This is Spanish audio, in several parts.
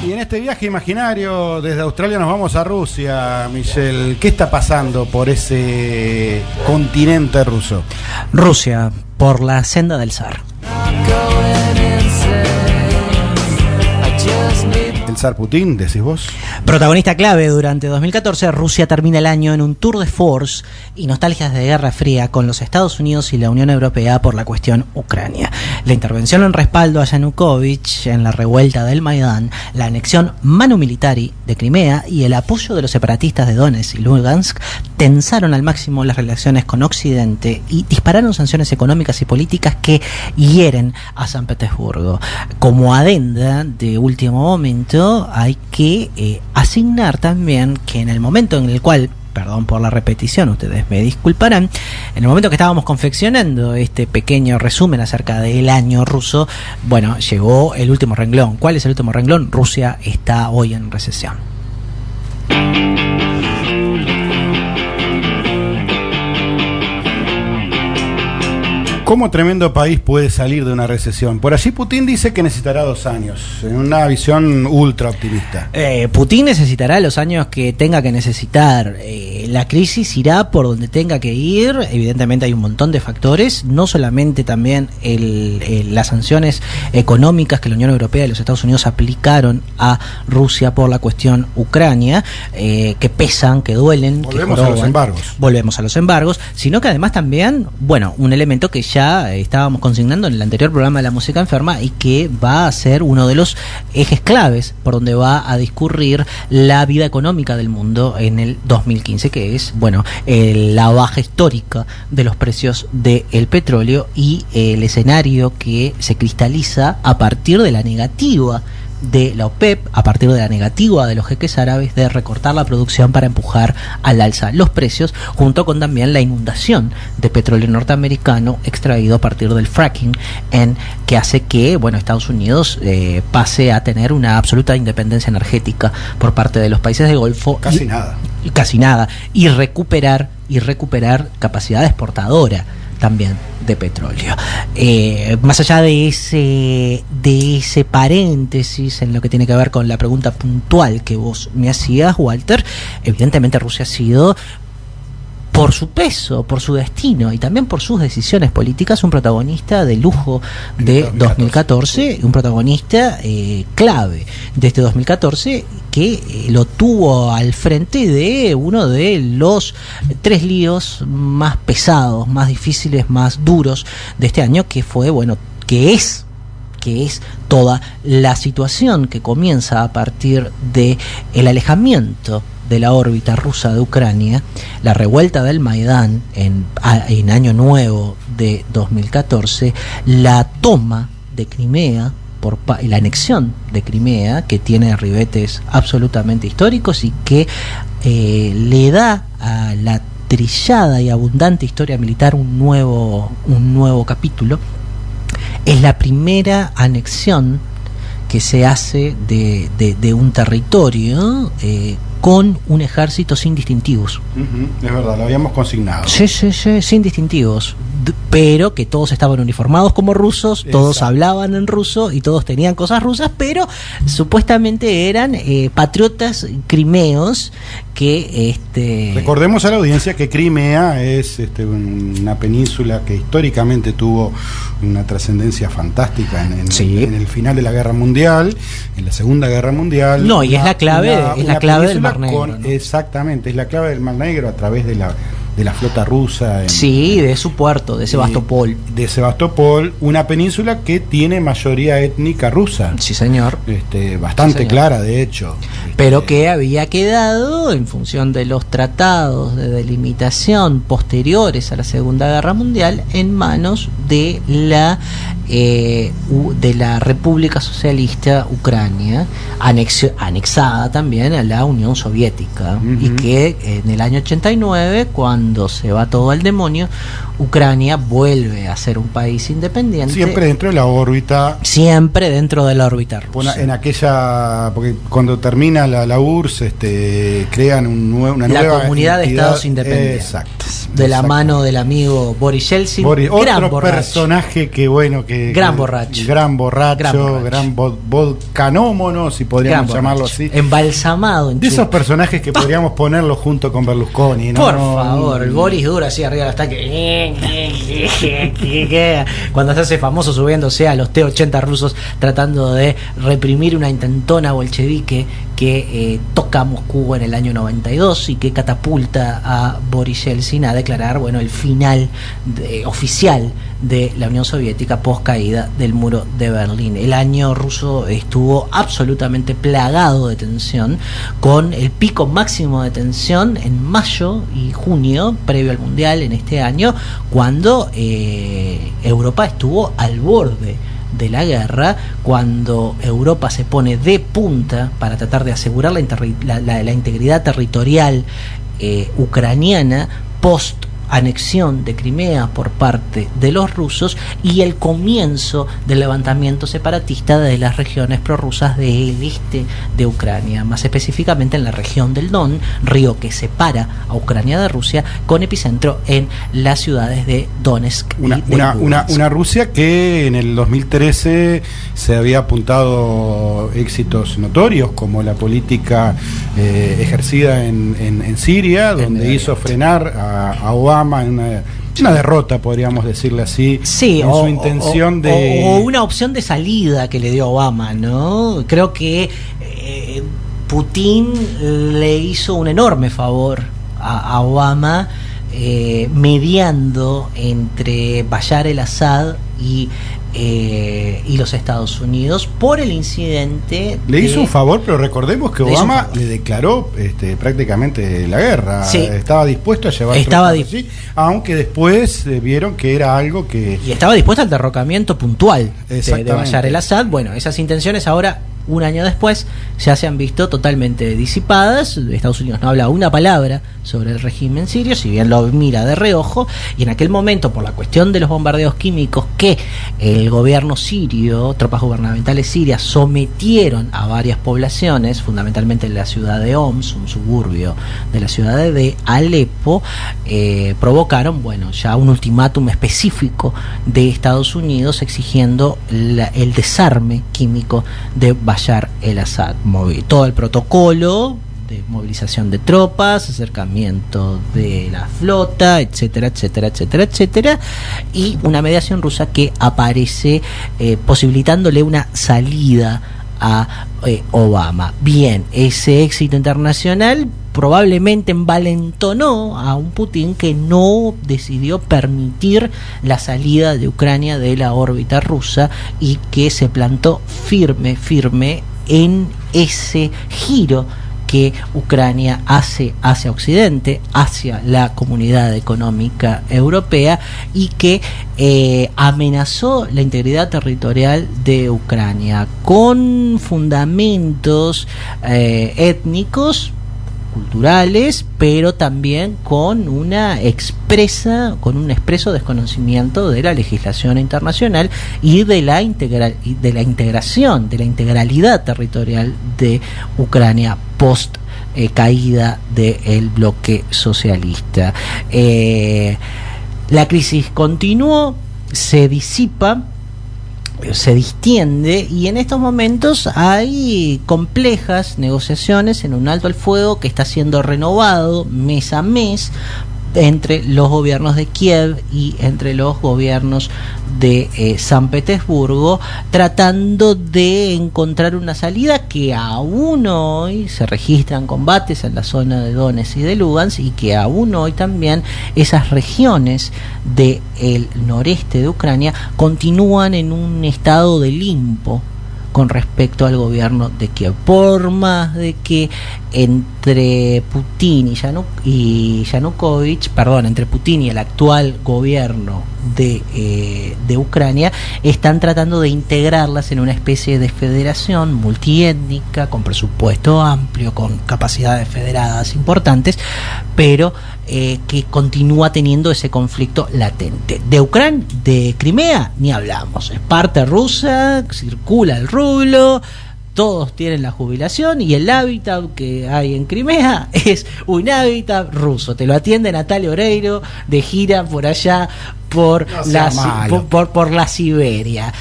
Y en este viaje imaginario desde Australia nos vamos a Rusia, Michelle. ¿Qué está pasando por ese continente ruso? Rusia, por la senda del zar. ¿El zar Putin, decís vos? Protagonista clave durante 2014, Rusia termina el año en un tour de force y nostalgias de Guerra Fría con los Estados Unidos y la Unión Europea por la cuestión Ucrania. La intervención en respaldo a Yanukovych en la revuelta del Maidán, la anexión manu militari de Crimea y el apoyo de los separatistas de Donetsk y Lugansk tensaron al máximo las relaciones con Occidente y dispararon sanciones económicas y políticas que hieren a San Petersburgo. Como adenda de último momento, hay que asignar también que en el momento en el cual, perdón por la repetición, ustedes me disculparán, en el momento que estábamos confeccionando este pequeño resumen acerca del año ruso, bueno, llegó el último renglón. ¿Cuál es el último renglón? Rusia está hoy en recesión. ¿Cómo tremendo país puede salir de una recesión? Por allí Putin dice que necesitará 2 años, en una visión ultra optimista. Putin necesitará los años que tenga que necesitar. La crisis irá por donde tenga que ir. Evidentemente hay un montón de factores, no solamente también las sanciones económicas que la Unión Europea y los Estados Unidos aplicaron a Rusia por la cuestión Ucrania, que pesan, que duelen. Volvemos a los embargos. Volvemos a los embargos, sino que además también, bueno, un elemento que ya estábamos consignando en el anterior programa de La Música Enferma y que va a ser uno de los ejes claves por donde va a discurrir la vida económica del mundo en el 2015, que es, bueno, la baja histórica de los precios del petróleo y el escenario que se cristaliza a partir de la negativa de la OPEP, a partir de la negativa de los jeques árabes de recortar la producción para empujar al alza los precios, junto con también la inundación de petróleo norteamericano extraído a partir del fracking, que hace que, bueno, Estados Unidos pase a tener una absoluta independencia energética por parte de los países del Golfo. Casi nada. Y recuperar capacidad exportadora también de petróleo. Más allá de ese paréntesis en lo que tiene que ver con la pregunta puntual que vos me hacías, Walter, evidentemente Rusia ha sido, por su peso, por su destino y también por sus decisiones políticas, un protagonista de lujo de 2014, un protagonista clave de este 2014 que lo tuvo al frente de uno de los 3 líos más pesados, más difíciles, más duros de este año, que fue, bueno, que es toda la situación que comienza a partir de el alejamiento de la órbita rusa de Ucrania, la revuelta del Maidán en Año Nuevo de 2014, la toma de Crimea, la anexión de Crimea, que tiene ribetes absolutamente históricos y que le da a la trillada y abundante historia militar un nuevo capítulo. Es la primera anexión que se hace de un territorio con un ejército sin distintivos. Es verdad, lo habíamos consignado. Sí, sin distintivos, pero que todos estaban uniformados como rusos, todos hablaban en ruso y todos tenían cosas rusas, pero supuestamente eran patriotas crimeos que... Recordemos a la audiencia que Crimea es una península que históricamente tuvo una trascendencia fantástica en el final de la Guerra Mundial, en la Segunda Guerra Mundial. No, y es la clave del Mar Negro, ¿no? Exactamente, es la clave del Mar Negro a través de la flota rusa. De su puerto, de Sebastopol. De Sebastopol, una península que tiene mayoría étnica rusa. Sí, señor. Bastante clara, de hecho. Pero que había quedado, en función de los tratados de delimitación posteriores a la Segunda Guerra Mundial, en manos de la República Socialista Ucrania, anexada también a la Unión Soviética, y que en el año 89, cuando se va todo al demonio, Ucrania vuelve a ser un país independiente. Siempre dentro de la órbita. Siempre dentro de la órbita rusa. Porque cuando termina la URSS, crean una nueva la Comunidad de Estados Independientes. Exacto. De la mano del amigo Boris Yeltsin. Otro personaje que Gran borracho. Gran vodkanómono, si podríamos llamarlo así. Embalsamado. De esos personajes que podríamos ponerlo junto con Berlusconi, ¿no? Por favor, el Boris duro así arriba del ataque. Cuando se hace famoso subiéndose a los T-80 rusos tratando de reprimir una intentona bolchevique que toca Moscú en el año 92 y que catapulta a Boris Yeltsin a declarar, bueno, el final oficial de la Unión Soviética post caída del muro de Berlín. El año ruso estuvo absolutamente plagado de tensión, con el pico máximo de tensión en mayo y junio, previo al Mundial en este año, cuando Europa estuvo al borde de la guerra, cuando Europa se pone de punta para tratar de asegurar la integridad territorial ucraniana post anexión de Crimea por parte de los rusos y el comienzo del levantamiento separatista de las regiones prorrusas del este de Ucrania, más específicamente en la región del Don, río que separa a Ucrania de Rusia, con epicentro en las ciudades de Donetsk y una Rusia que en el 2013 se había apuntado éxitos notorios, como la política ejercida en Siria, donde hizo frenar a Obama en una derrota, podríamos decirle así, sí, en su intención o una opción de salida que le dio Obama, ¿no? Creo que Putin le hizo un enorme favor a Obama, mediando entre Bashar el-Assad y los Estados Unidos por el incidente. Le hizo un favor, pero recordemos que Obama le declaró prácticamente la guerra. Sí. Estaba dispuesto a llevar así, aunque después vieron que era algo que... Y estaba dispuesto al derrocamiento puntual de Bashar el-Assad. Bueno, esas intenciones ahora, un año después, ya se han visto totalmente disipadas. Estados Unidos no habla una palabra sobre el régimen sirio, si bien lo mira de reojo, y en aquel momento, por la cuestión de los bombardeos químicos que el gobierno sirio, tropas gubernamentales sirias, sometieron a varias poblaciones, fundamentalmente en la ciudad de Homs, un suburbio de la ciudad de Alepo, provocaron, bueno, ya un ultimátum específico de Estados Unidos exigiendo el desarme químico de Bashar el-Assad. Todo el protocolo de movilización de tropas, acercamiento de la flota, etcétera, etcétera, etcétera, etcétera, y una mediación rusa que aparece posibilitándole una salida a Obama. Bien, ese éxito internacional probablemente envalentonó a un Putin que no decidió permitir la salida de Ucrania de la órbita rusa y que se plantó firme en ese giro que Ucrania hace hacia Occidente, hacia la Comunidad Económica Europea, y que amenazó la integridad territorial de Ucrania con fundamentos étnicos, culturales, pero también con un expreso desconocimiento de la legislación internacional y de la integración, de la integralidad territorial de Ucrania post caída del bloque socialista. La crisis continuó, se disipa, se distiende, y en estos momentos hay complejas negociaciones en un alto al fuego que está siendo renovado mes a mes entre los gobiernos de Kiev y entre los gobiernos de San Petersburgo, tratando de encontrar una salida que aún hoy se registran combates en la zona de Donetsk y de Lugansk, y que aún hoy también esas regiones del noreste de Ucrania continúan en un estado de limbo con respecto al gobierno de Kiev, por más de que entre Putin y Yanukovych, entre Putin y el actual gobierno de Ucrania, están tratando de integrarlas en una especie de federación multiétnica, con presupuesto amplio, con capacidades federadas importantes, pero que continúa teniendo ese conflicto latente. De Crimea ni hablamos, es parte rusa, circula el rublo, todos tienen la jubilación, y el hábitat que hay en Crimea es un hábitat ruso. Te lo atiende Natalia Oreiro de gira por allá por la Siberia.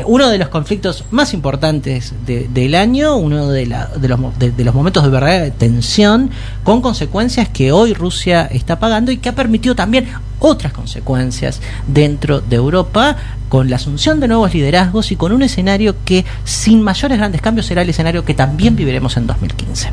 Uno de los conflictos más importantes del año, uno de los momentos de verdadera tensión, con consecuencias que hoy Rusia está pagando y que ha permitido también otras consecuencias dentro de Europa, con la asunción de nuevos liderazgos y con un escenario que, sin mayores grandes cambios, será el escenario que también viviremos en 2015.